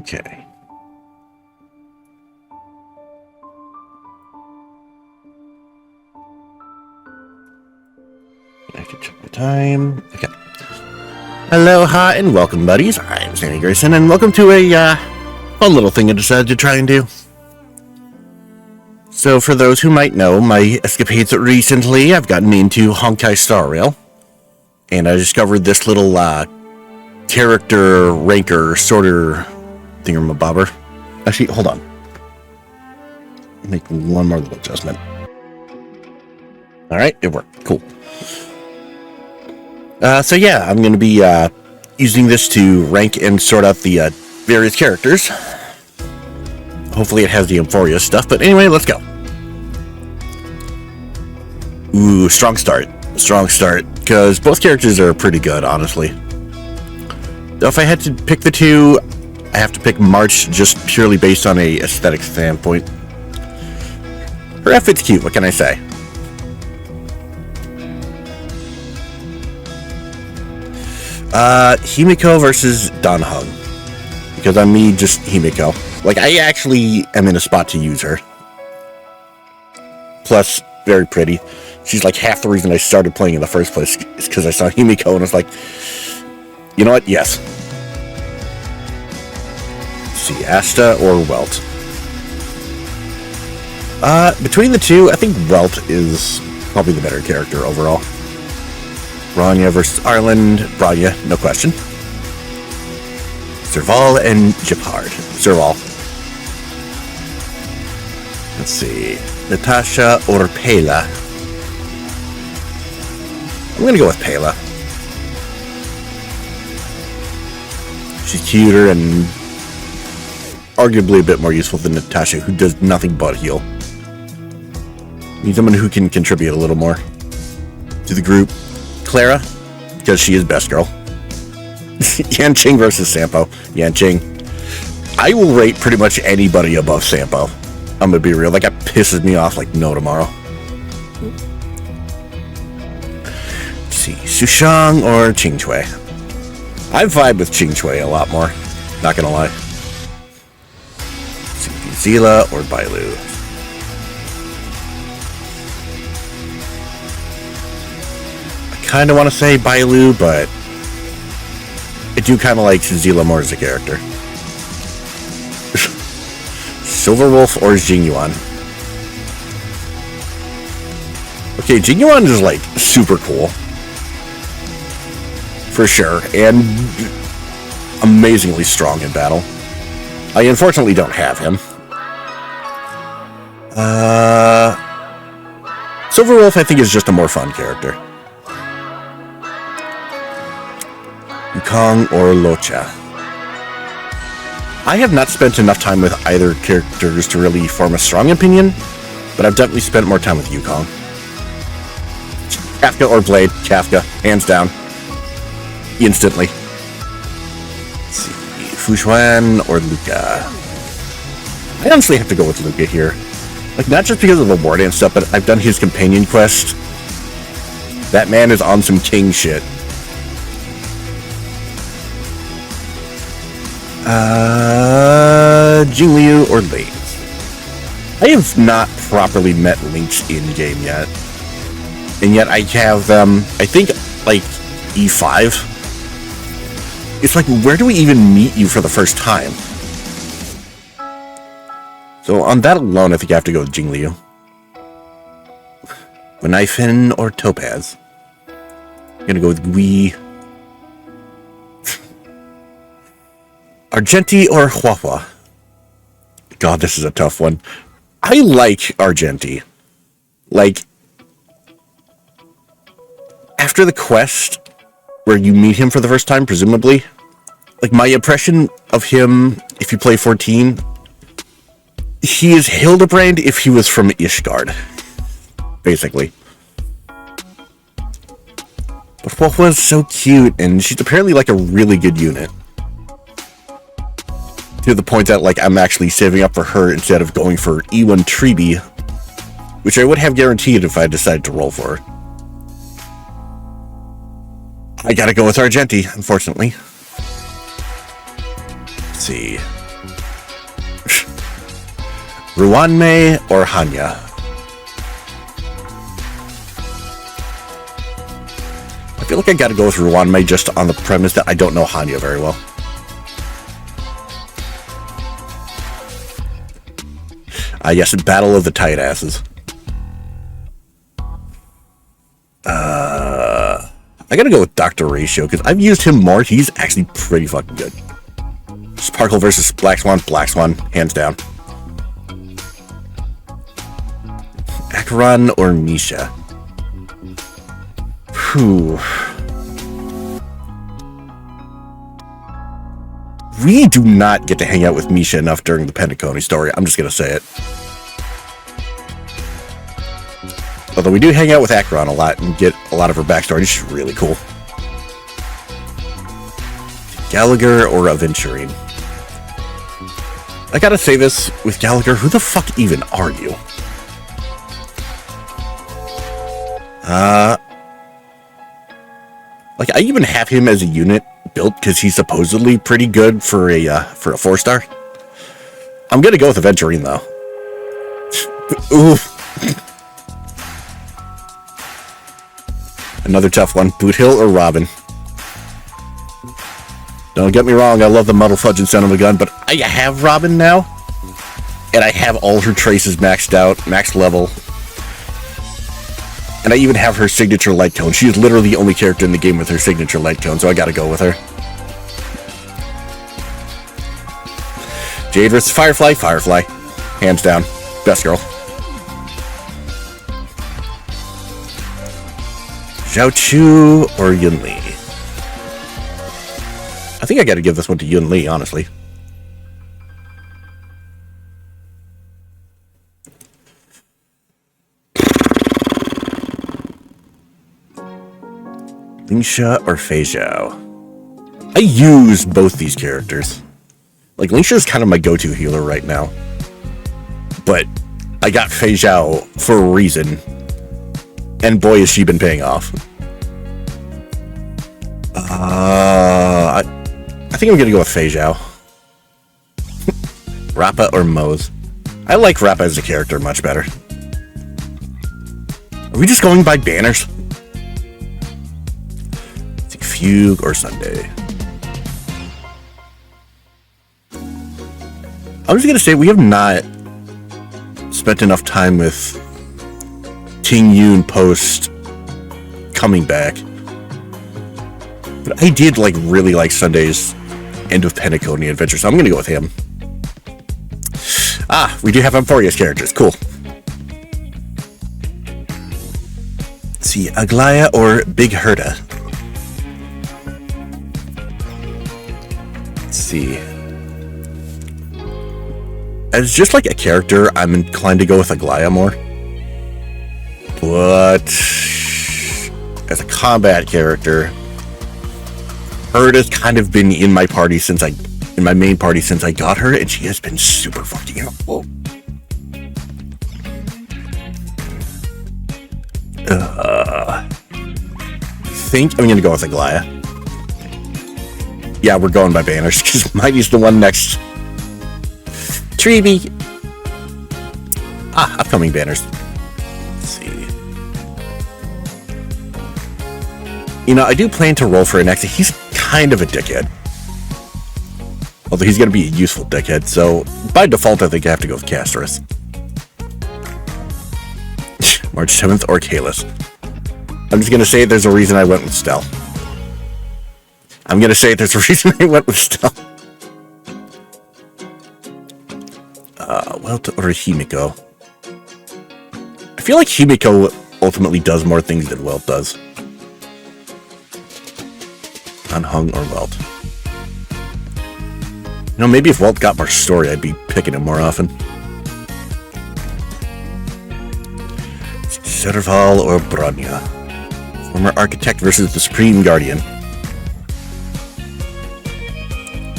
Okay. I have to check the time. Okay. Aloha and welcome, buddies. I'm Sammy Grayson, and welcome to a fun little thing I decided to try and do. So, for those who might know my escapades recently, I've gotten into Honkai Star Rail, and I discovered this little character ranker sorter thingamabobber. Actually, hold on. Make one more little adjustment. All right, it worked. Cool. So yeah, I'm going to be using this to rank and sort out the various characters. Hopefully it has the Euphoria stuff, but anyway, let's go. Ooh, strong start, because both characters are pretty good, honestly. Though if I had to pick the two, I have to pick March just purely based on a aesthetic standpoint. Her outfit's cute, what can I say? Himiko versus Danhung. Because I'm me, just Himiko. Like, I actually am in a spot to use her. Plus, very pretty. She's like half the reason I started playing in the first place is because I saw Himiko and I was like, you know what? Yes. Let's see, Asta or Welt? Between the two, I think Welt is probably the better character overall. Rania versus Ireland. Rania, no question. Serval and Japard. Serval. Let's see. Natasha or Pela. I'm gonna go with Pela. She's cuter and arguably a bit more useful than Natasha, who does nothing but heal. Need someone who can contribute a little more to the group. Clara, because she is best girl. Yanqing versus Sampo. Yanqing. I will rate pretty much anybody above Sampo. I'm gonna be real. That guy pisses me off like no tomorrow. Let's see. Sushang or Qingchui? I vibe with Qingchui a lot more. Not gonna lie. Let's see. Zila or Bailu? Kind of want to say Bailu, but I do kind of like Zila more as a character. Silverwolf or Jingyuan? Okay, Jingyuan is like super cool. For sure, and amazingly strong in battle. I unfortunately don't have him. Silverwolf I think is just a more fun character. Kong or Locha. I have not spent enough time with either characters to really form a strong opinion, but I've definitely spent more time with Yukong. Kafka or Blade? Kafka, hands down. Instantly. Let's see. Fushuan or Luca? I honestly have to go with Luca here. Like, not just because of the war dance stuff, but I've done his companion quest. That man is on some king shit. Jingliu or Lynx? I have not properly met Lynx in-game yet. And yet I have them, I think, like, E5. It's like, where do we even meet you for the first time? So on that alone, I think I have to go with Jingliu. Wenifin or Topaz? I'm gonna go with Gui. Argenti or Huahua? God, this is a tough one. I like Argenti. Like, after the quest, where you meet him for the first time, presumably, like, my impression of him, if you play 14, he is Hildebrand if he was from Ishgard. Basically. But Huahua is so cute, and she's apparently, like, a really good unit. To the point that, like, I'm actually saving up for her instead of going for E1 Tribi, which I would have guaranteed if I decided to roll for her. I gotta go with Argenti, unfortunately. Let's see. Ruanmei or Hanya? I feel like I gotta go with Ruanmei just on the premise that I don't know Hanya very well. Yes, Battle of the Tight Asses. I gotta go with Dr. Ratio, because I've used him more. He's actually pretty fucking good. Sparkle versus Black Swan, hands down. Acheron or Misha? Whew. We do not get to hang out with Misha enough during the Nekkonime story. I'm just gonna say it. Although we do hang out with Acheron a lot and get a lot of her backstory. She's really cool. Gallagher or Aventurine? I gotta say this with Gallagher. Who the fuck even are you? Like, I even have him as a unit built because he's supposedly pretty good for a 4-star. I'm gonna go with Aventurine though. Ooh. Another tough one. Boot Hill or Robin? Don't get me wrong, I love the muddle fudge and son of a gun, but I have Robin now, and I have all her traces maxed out, max level, and I even have her signature light cone. She is literally the only character in the game with her signature light cone, so I gotta go with her. Jade vs. Firefly, hands down, best girl. Zhao Chu or Yun Li? I think I gotta give this one to Yun Li, honestly. Lingsha or Fei Zhao? I use both these characters. Like, Lingsha is kind of my go-to healer right now. But I got Fei Zhao for a reason. And boy, has she been paying off. I think I'm gonna go with Fei Zhao. Rappa or Moze? I like Rappa as a character much better. Are we just going by banners? I think Fugue or Sunday. I was gonna say, we have not spent enough time with Ting Yun post coming back. But I did really like Sunday's end of Nekkonime adventure, so I'm gonna go with him. Ah, we do have Emphoria's characters. Cool. Let's see, Aglaya or Big Herda? Let's see. As just a character, I'm inclined to go with Aglaya more. But as a combat character, Herda's kind of been in my party in my main party since I got her, and she has been super fucking helpful. I think I'm gonna go with Aglaya. Yeah, we're going by banners because Mighty's the one next. Treeby. Upcoming banners. Let's see. I do plan to roll for an exit. He's kind of a dickhead. Although he's going to be a useful dickhead, so by default, I think I have to go with Castris. March 7th or Kalis. I'm just going to say there's a reason I went with Stell. Welt or Himiko? I feel like Himiko ultimately does more things than Welt does. Unhung or Welt? Maybe if Welt got more story, I'd be picking him more often. Serval or Bronya? Former Architect versus the Supreme Guardian.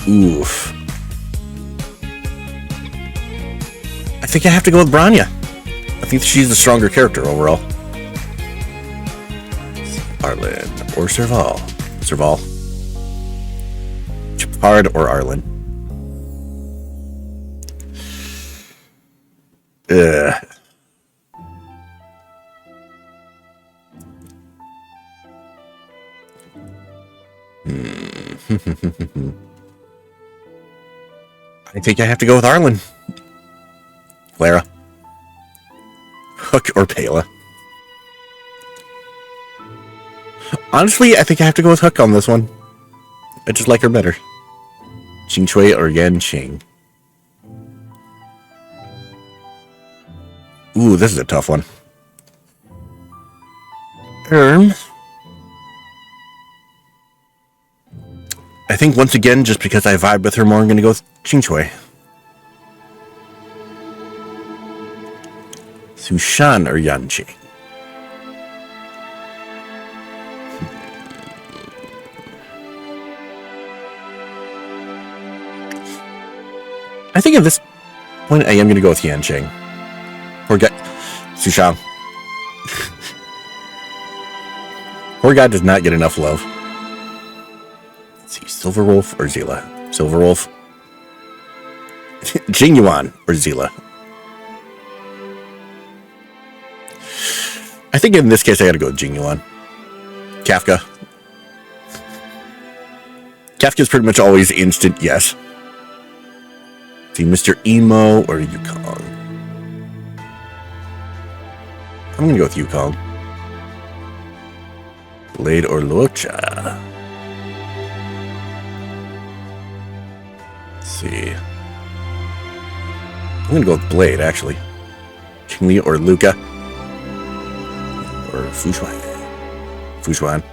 Oof. I think I have to go with Bronya. I think she's the stronger character overall. Arlen or Serval? Serval. Chapard or Arlen? Ugh. I think I have to go with Arlen. Clara. Hook or Pela. Honestly, I think I have to go with Hook on this one. I just like her better. Qing Chui or Yan Qing. Ooh, this is a tough one. I think once again, just because I vibe with her more, I'm going to go with Qing Chui. Sushan or Yan Qing. I think at this point, I am going to go with Yan Qing. Poor guy. Sushan. Poor guy does not get enough love. Let's see, Silver Wolf or Zila? Silver Wolf. Jingyuan or Zila? I think in this case, I gotta go with Jingyuan. Kafka. Kafka's pretty much always instant yes. See, Mr. Emo or Yukong? I'm gonna go with Yukong. Blade or Luocha? Let's see. I'm gonna go with Blade, actually. Qingli or Luca? Or Fushuan? Fushuan.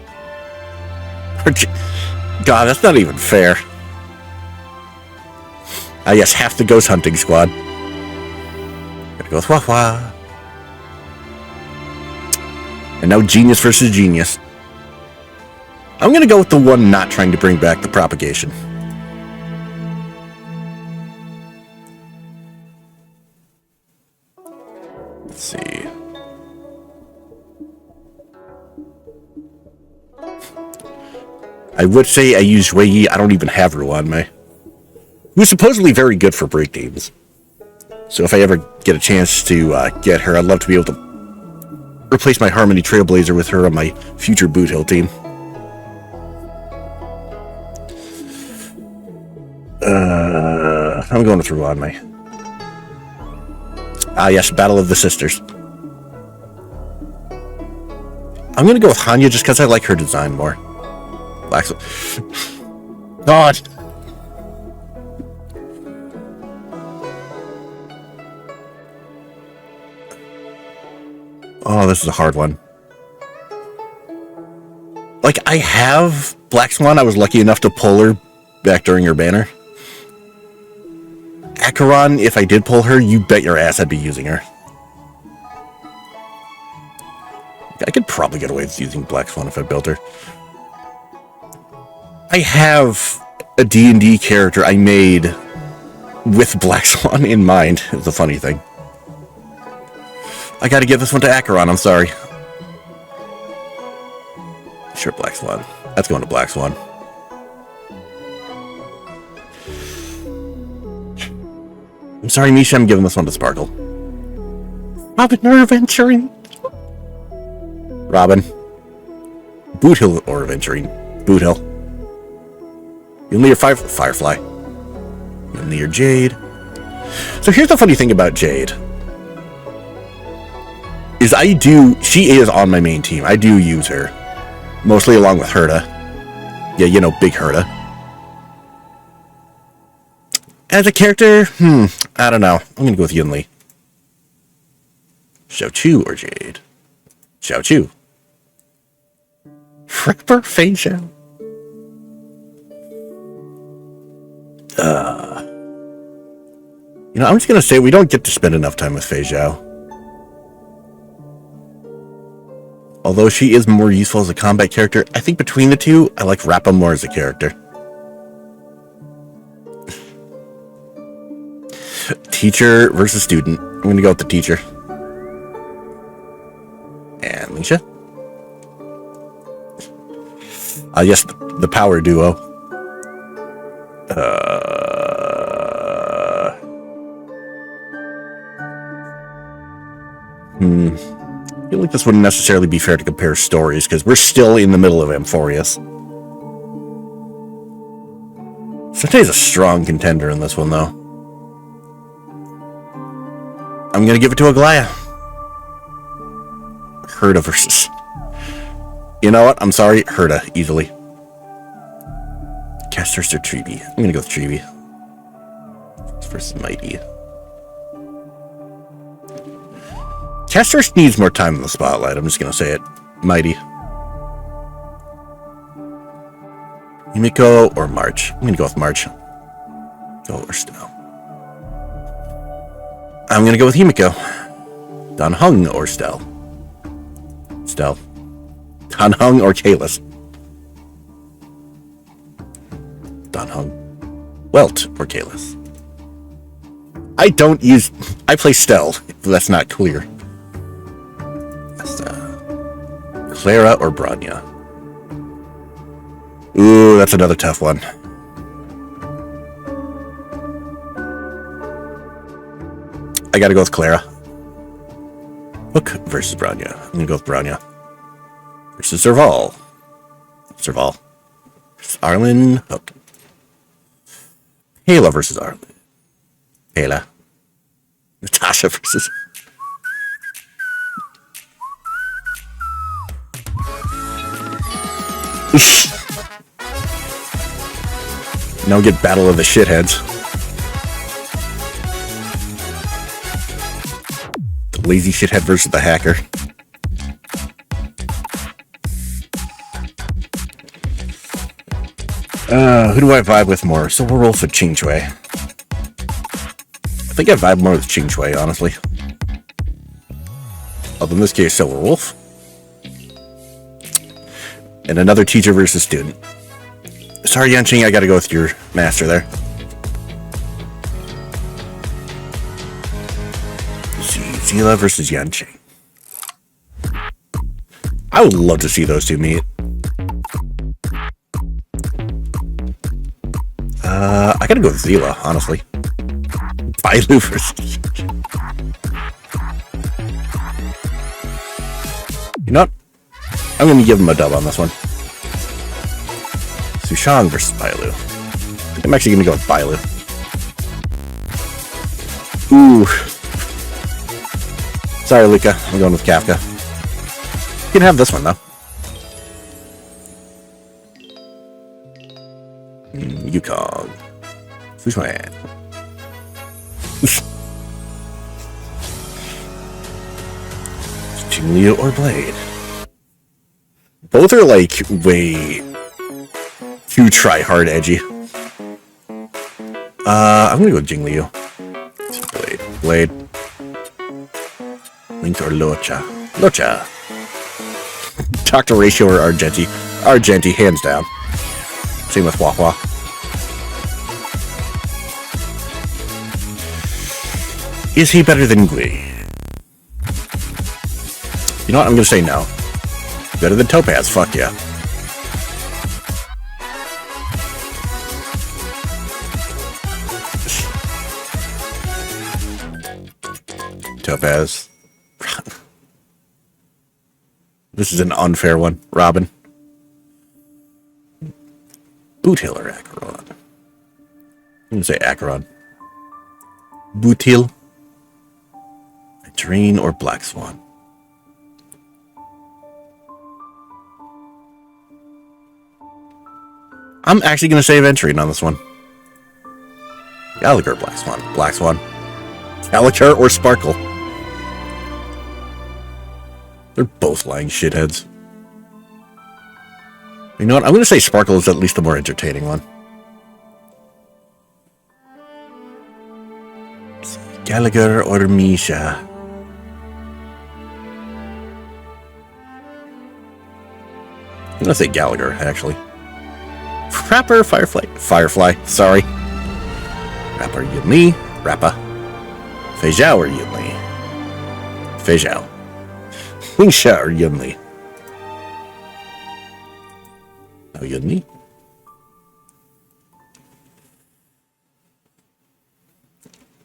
God, that's not even fair. Ah, yes, half the ghost hunting squad. Gotta go with Hua Hua. And now Genius versus Genius. I'm gonna go with the one not trying to bring back the propagation. Let's see. I would say I use Wei Yi. I don't even have Ruanmei. Who's supposedly very good for break teams. So if I ever get a chance to get her, I'd love to be able to replace my Harmony Trailblazer with her on my future Boot Hill team. I'm going with Ruanmei. Ah, yes, Battle of the Sisters. I'm going to go with Hanya just because I like her design more. Black. God. Oh, this is a hard one. Like, I have Black Swan. I was lucky enough to pull her back during her banner. Acheron, if I did pull her, you bet your ass I'd be using her. I could probably get away with using Black Swan if I built her. I have a D&D character I made with Black Swan in mind. It's a funny thing. I gotta give this one to Acheron, I'm sorry. Sure, Black Swan. That's going to Black Swan. I'm sorry, Misha, I'm giving this one to Sparkle. Robin or Adventuring? Robin. Boot Hill or Adventuring? Boot Hill. You'll need your Firefly. You'll need your Jade. So here's the funny thing about Jade. Is she is on my main team. I do use her. Mostly along with Herta. Yeah, you know, big Herta. As a character, I don't know. I'm gonna go with Yunli. Xiaochu or Jade? Xiaochu. Fripper Fei Zhao. You know, I'm just gonna say we don't get to spend enough time with Fei Zhao. Although she is more useful as a combat character, I think between the two, I like Rappa more as a character. Teacher versus student. I'm going to go with the teacher. And Misha. Yes, the power duo. I feel like this wouldn't necessarily be fair to compare stories, because we're still in the middle of Amphorius. Santei's a strong contender in this one, though. I'm going to give it to Aglaya. Herda versus... You know what? I'm sorry. Herda, easily. Casters or Treeby? I'm going to go with Treeby. Versus Mighty. Casters needs more time in the spotlight. I'm just going to say it. Mighty. Himiko or March? I'm going to go with March. Go or Stell. I'm going to go with Himiko. Danhung or Stell? Stell. Danhung or Kalis? Danhung. Welt or Kalis? I play Stell, if that's not clear. That's, Clara or Bronya? Ooh, that's another tough one. I gotta go with Clara. Hook versus Bronya. I'm gonna go with Bronya. Versus Serval. Serval. Versus Arlen. Hook. Hela versus Arlen. Hela. Natasha versus... Now we get Battle of the Shitheads. The lazy shithead versus the hacker. Who do I vibe with more? Silverwolf or Qingque? I think I vibe more with Qingque, honestly. Although in this case, Silverwolf. And another teacher versus student. Sorry, Yanqing, I gotta go with your master there. Let's see, Zila versus Yanqing. I would love to see those two meet. I gotta go with Zila, honestly. Bailu versus... You know what? I'm gonna give him a dub on this one. Sushang versus Bailu. I'm actually gonna go with Bailu. Ooh. Sorry, Luca. I'm going with Kafka. You can have this one, though. Yukong. Fushman. Jingliu or Blade? Both are like way too try hard edgy. I'm gonna go with Jingliu. Blade. Link or Locha? Locha. Dr. Ratio or Argenti? Argenti, hands down. Same with Wahwa. Is he better than Gui? You know what? I'm gonna say no. Better than Topaz, fuck yeah. Topaz. This is an unfair one. Robin. Boothil or Acheron? I'm gonna say Acheron. Boothil. Terrain or Black Swan? I'm actually going to say Venturine on this one. Gallagher, Black Swan. Black Swan. Gallagher or Sparkle? They're both lying shitheads. You know what? I'm going to say Sparkle is at least the more entertaining one. Gallagher or Misha? I'm going to say Gallagher, actually. Rapper, Firefly, sorry. Rapper, Yunli, Rappa. Feijao or Yunli? Feijao. Lingsha or Yunli? No Yunli?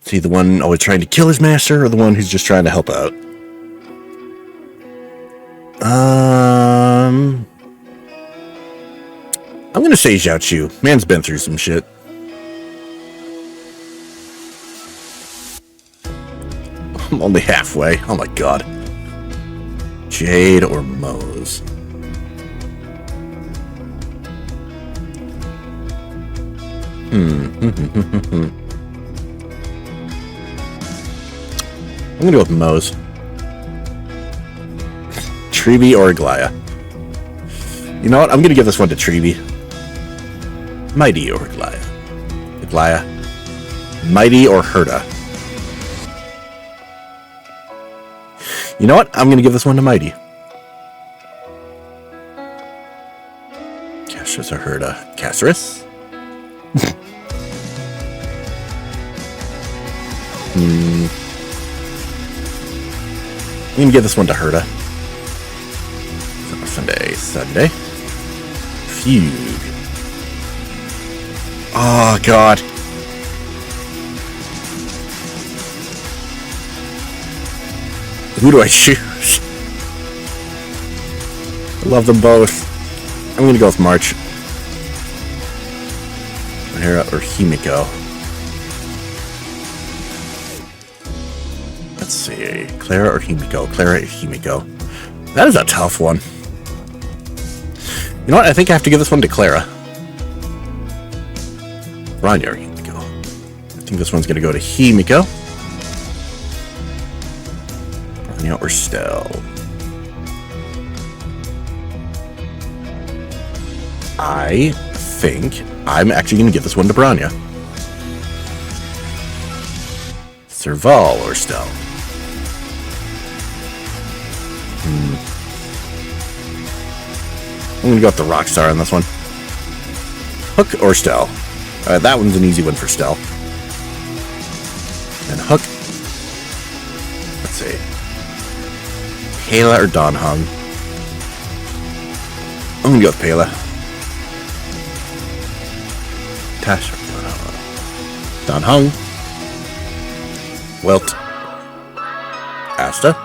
Is he the one always trying to kill his master, or the one who's just trying to help out? I'm gonna say Zhao Chu. Man's been through some shit. I'm only halfway. Oh my god. Jade or Mose? I'm gonna go with Mose. Treeby or Aglaya? You know what? I'm gonna give this one to Treeby. Mighty or Aglaya? Aglaya. Mighty or Herda? You know what? I'm gonna give this one to Mighty. Castrus or Herda? Castrus? I'm gonna give this one to Herda. Sunday. Fugue. Oh god. Who do I choose? I love them both. I'm gonna go with March. Hera or Himiko. Let's see. Clara or Himiko? Clara or Himiko? That is a tough one. You know what? I think I have to give this one to Clara. Rania or Himiko? I think this one's gonna go to Himiko. Rania or Stell? I think I'm actually going to give this one to Branya. Serval or Stell? I'm going to go with the Rockstar on this one. Hook or Stell? That one's an easy one for Stell. And Hook. Let's see. Pela or Don Hung? I'm going to go with Pela. Tash. Don Hung. Welt. Asta.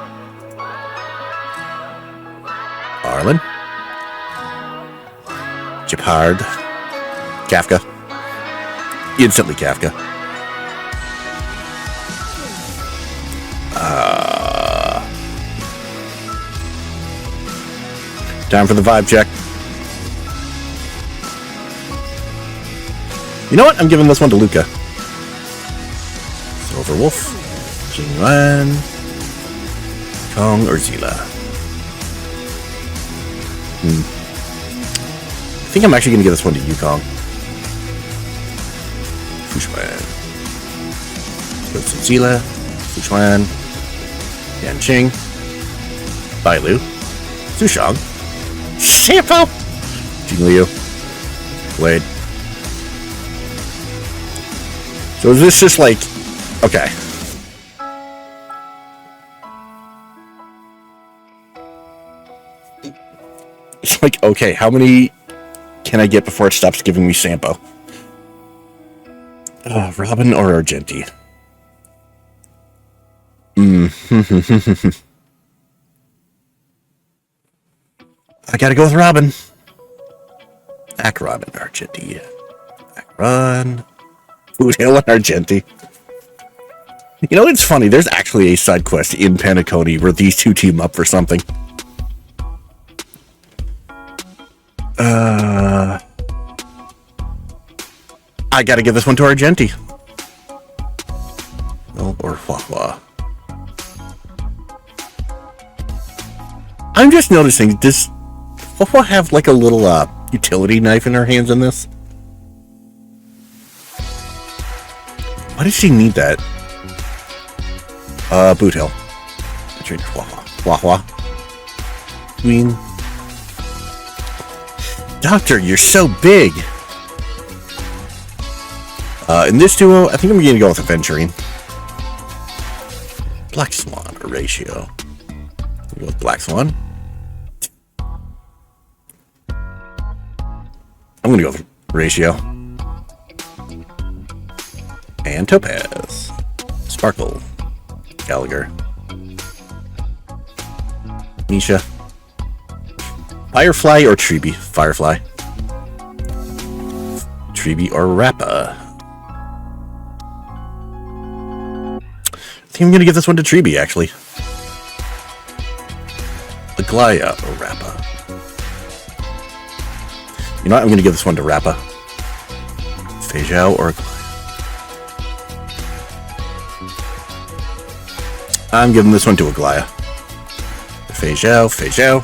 Arlen. Japard. Kafka. Instantly Kafka. Time for the vibe check. You know what? I'm giving this one to Luca. Silver Wolf, Jinglan, Kong, or Zila. I think I'm actually going to give this one to Yukong. Fushwan. Let's go to Zila, Fushwan, Yanqing, Bailu, Sushang, Shampoo, Jingliu, Blade. So is this just like, okay. It's like, okay, how many can I get before it stops giving me Sampo? Robin or Argenti? I gotta go with Robin. Acheron and Argenti. Acheron. Foodhill and Argenti. You know, it's funny. There's actually a side quest in Panaconi where these two team up for something. I gotta give this one to Argenti. Oh, or Huahua. I'm just noticing, does Huahua have like a little utility knife in her hands in this? Why does she need that? Boot Hill. I trained Huahua. Queen. Doctor, you're so big. In this duo, I think I'm going to go with Aventurine. Black Swan or Ratio. We'll go with Black Swan. I'm going to go with Ratio. And Topaz. Sparkle. Gallagher. Misha. Firefly or Treeby? Firefly. Treeby or Rappa? I think I'm going to give this one to Treeby, actually. Aglaya or Rappa? You know what? I'm going to give this one to Rappa. Feijao or Aglaya? I'm giving this one to Aglaya. Feijao.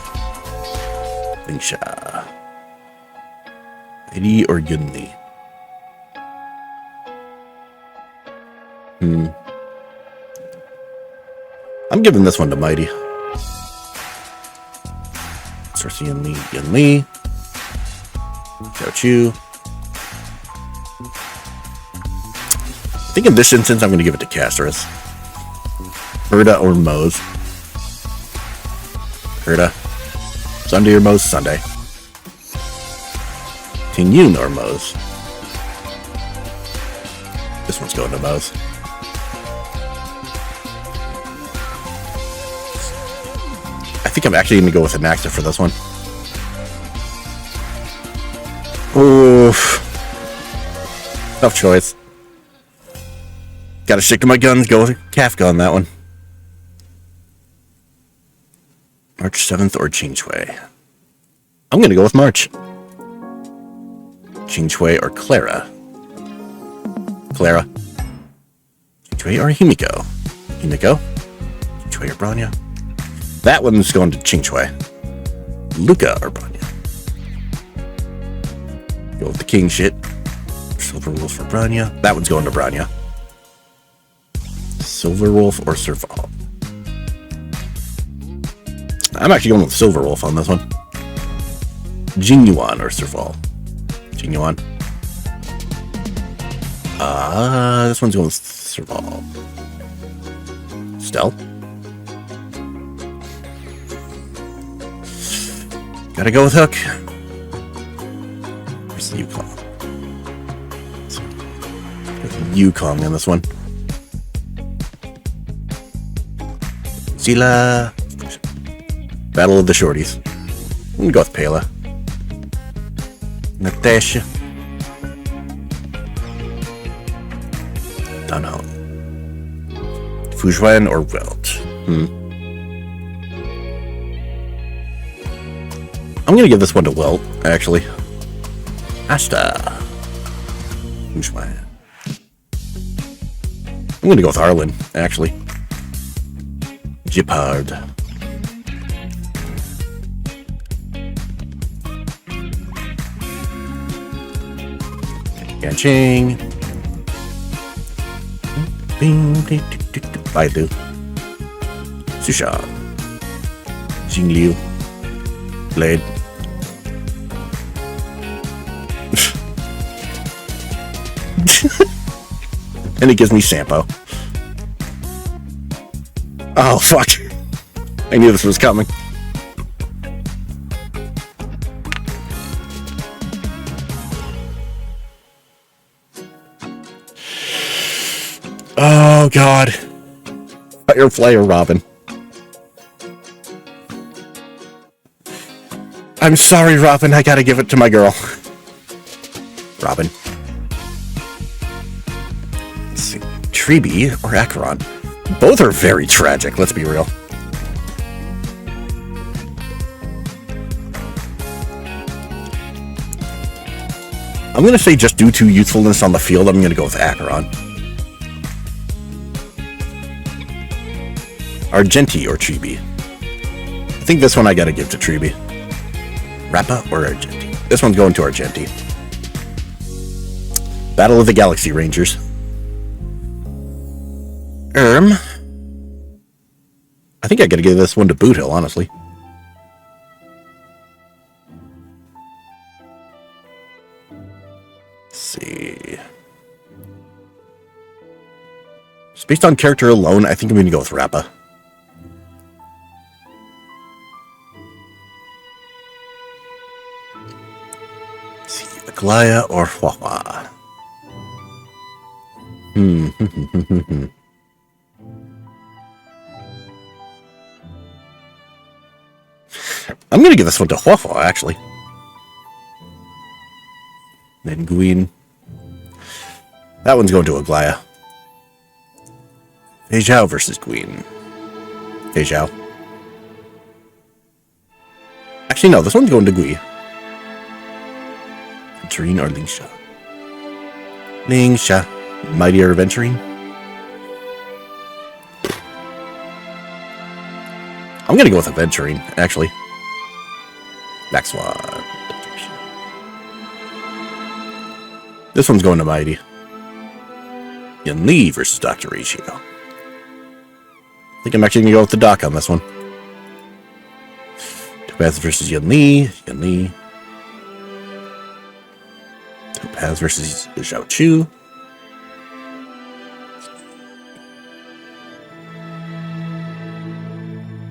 Lingsha. Eddie or Yunli? I'm giving this one to Mighty. Cersei Yunli. Xiao Chu. I think in this instance, I'm going to give it to Casterus. Herda or Mose? Herda. Sunday or Mose? Sunday. Tingyun or Mose? This one's going to Mose. I think I'm actually going to go with Anaxa for this one. Oof. Tough choice. Gotta stick to my guns, go with Kafka on that one. March 7th or Qingque? I'm gonna go with March. Qingque or Clara? Clara. Qingque or Himiko? Himiko? Qingque or Bronya? That one's going to Qingque. Luca or Bronya? Go with the king shit. Silver Wolf for Bronya. That one's going to Bronya. Silver Wolf or Serval? I'm actually going with Silver Wolf on this one. Jingyuan or Serval? Jingyuan. This one's going with Serval. Stell? Gotta go with Hook. Where's the Yukong? Yukong on this one. Zila. Battle of the Shorties. I'm gonna go with Pela. Natasha. Dunham. Fujuan or Welt? I'm gonna give this one to Welt, actually. Asta. Fujuan. I'm gonna go with Arlen, actually. Gepard. Yanqing. Baidu. Susha. Jingliu. Blade. And it gives me Sampo. Oh, fuck. I knew this was coming. Oh, God. Firefly or Robin? I'm sorry, Robin. I gotta give it to my girl. Robin. Let's see. Treeby or Acheron? Both are very tragic, let's be real. I'm gonna say just due to youthfulness on the field, I'm gonna go with Acheron. Argenti or Treeby? I think this one I gotta give to Treeby. Rappa or Argenti? This one's going to Argenti. Battle of the Galaxy Rangers. I think I gotta give this one to Boot Hill, honestly. Let's see. Just based on character alone, I think I'm gonna go with Rappa. Let's see, Aglaya or Huahua? I'm going to give this one to Huafua, actually. Then Guin. That one's going to Aglaya. Fei Zhao versus Guin. Fei Zhao. Actually, no, this one's going to Gui. Venturine or Lingsha? Lingsha. Mightier Venturine. I'm going to go with a Venturine, actually. Next one. This one's going to Mighty. Yan Li versus Dr. Ratio. I think I'm actually going to go with the Doc on this one. Topaz versus Yan Li. Yan Li. Topaz versus Zhao Chu.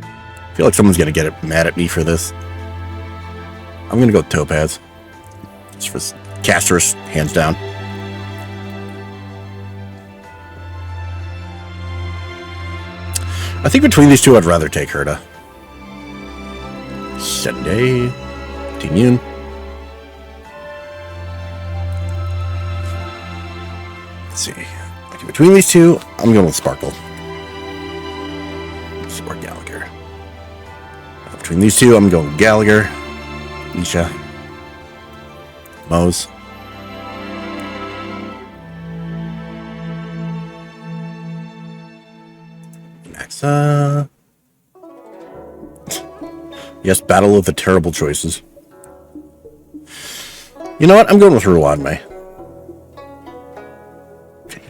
I feel like someone's going to get mad at me for this. I'm going to go with Topaz. Just for casters, hands down. I think between these two, I'd rather take Herta. Sunday. Tingyun. Let's see. Okay, between these two, I'm going with Sparkle. Or Gallagher. Between these two, I'm going with Gallagher. Isha. Mose. Maxa. Yes, battle of the terrible choices. You know what? I'm going with Ruanmei.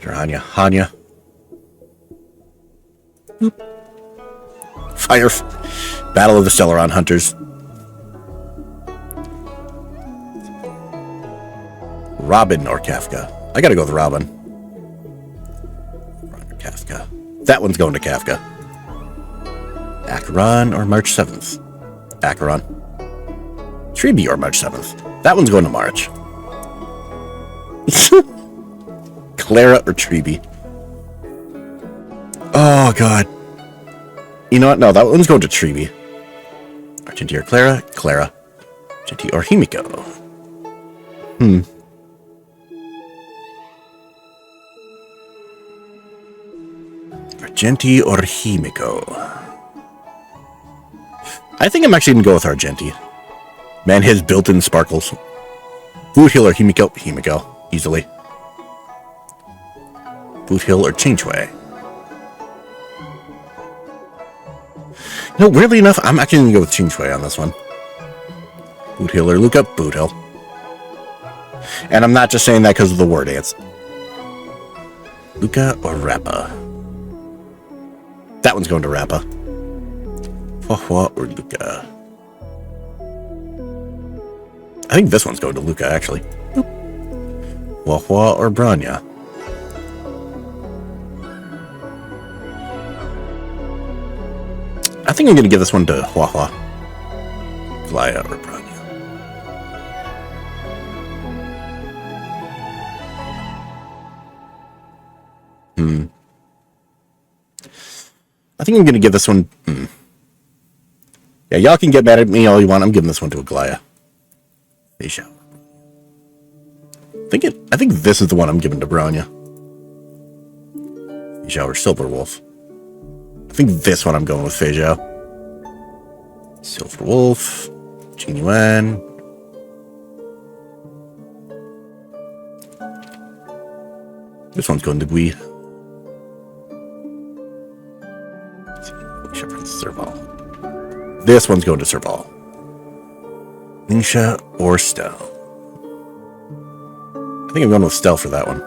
Hanya. Hanya. Boop. Fire. Battle of the Stellaron Hunters. Robin or Kafka? I gotta go with Robin. Robin or Kafka? That one's going to Kafka. Acheron or March 7th? Acheron. Treeby or March 7th? That one's going to March. Clara or Treeby? Oh, God. You know what? No, that one's going to Treeby. Argenti or Clara? Clara. Argenti or Himiko? Argenti or Himiko? I think I'm actually going to go with Argenti. Man, his built-in sparkles. Boot Hill or Himiko? Himiko. Easily. Boot Hill or Changeway? No, weirdly enough, I'm actually going to go with Chinghui on this one. Boot Hill or Luca? Boot Hill. And I'm not just saying that because of the word dance. Luca or Rappa? That one's going to Rappa. Huahua or Luca? I think this one's going to Luca, actually. Huahua or Branya? I think I'm going to give this one to Huahua. Glaya or Branya. I think I'm going to give this one... Yeah, y'all can get mad at me all you want. I'm giving this one to Aglaya. Aisha. I think this is the one I'm giving to Branya. Aisha or Silver Wolf. I think this one I'm going with Fei Zhao. Silver Wolf. Jing Yuan. This one's going to Gui. Serval. This one's going to Serval. Ningxia or Stell. I think I'm going with Stell for that one.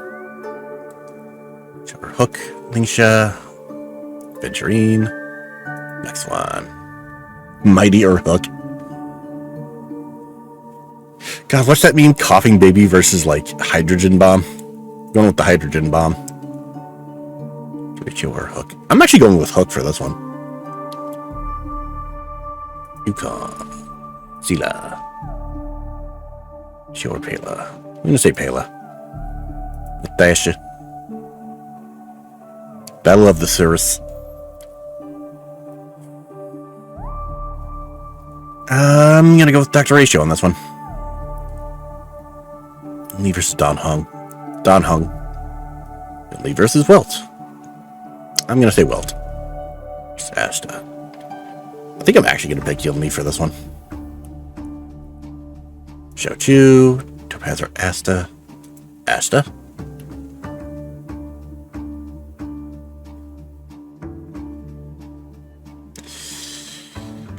Or Hook. Ningxia. Venturine. Next one. Mighty or Hook. God, what's that mean? Coughing Baby versus, like, Hydrogen Bomb? Going with the Hydrogen Bomb. Rachel or Hook. I'm actually going with Hook for this one. Yukon. Sila. Shio or Pela. I'm going to say Pela. Natasha. Battle of the Cirrus. I'm gonna go with Dr. Ratio on this one. Lee versus Don Hung. Don Hung. And Lee versus Welt. I'm gonna say Welt. It's Asta. I think I'm actually gonna pick Lee for this one. Xiao Chu. Topaz or Asta. Asta.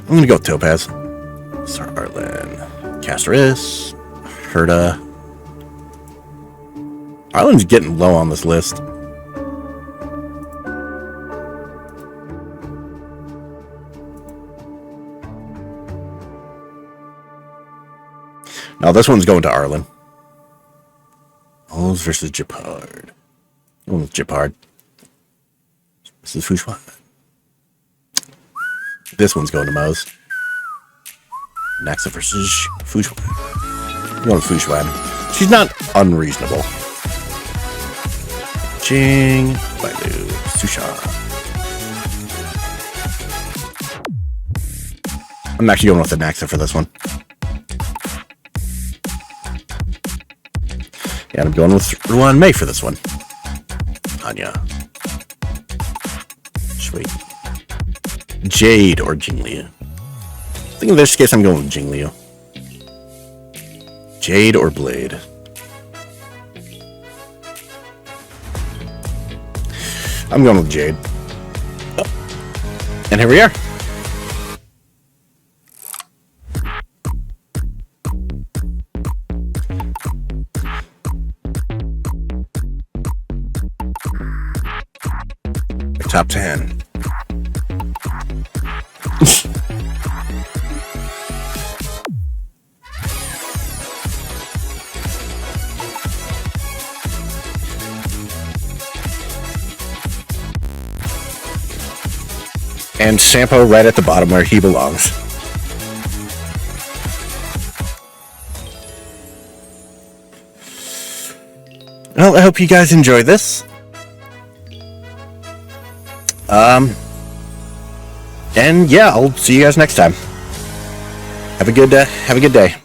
I'm gonna go with Topaz. Sir Arlen. Castoris. Herda. Arlen's getting low on this list. Now this one's going to Arlen. Oz versus Japard. Going with Japard. This is Fushuan. This one's going to Moz. Naxa versus Fushuan. Going with Fushuan. She's not unreasonable. Jing, Bailu, Susha. I'm actually going with the Naxa for this one. And I'm going with Ruan Mei for this one. Anya. Sweet. Jade or Jingliu. I think in this case I'm going with Jingliu. Jade or Blade. I'm going with Jade. Oh. And here we are. Top 10. And Sampo right at the bottom where he belongs. Well, I hope you guys enjoyed this. And yeah, I'll see you guys next time. Have a good day.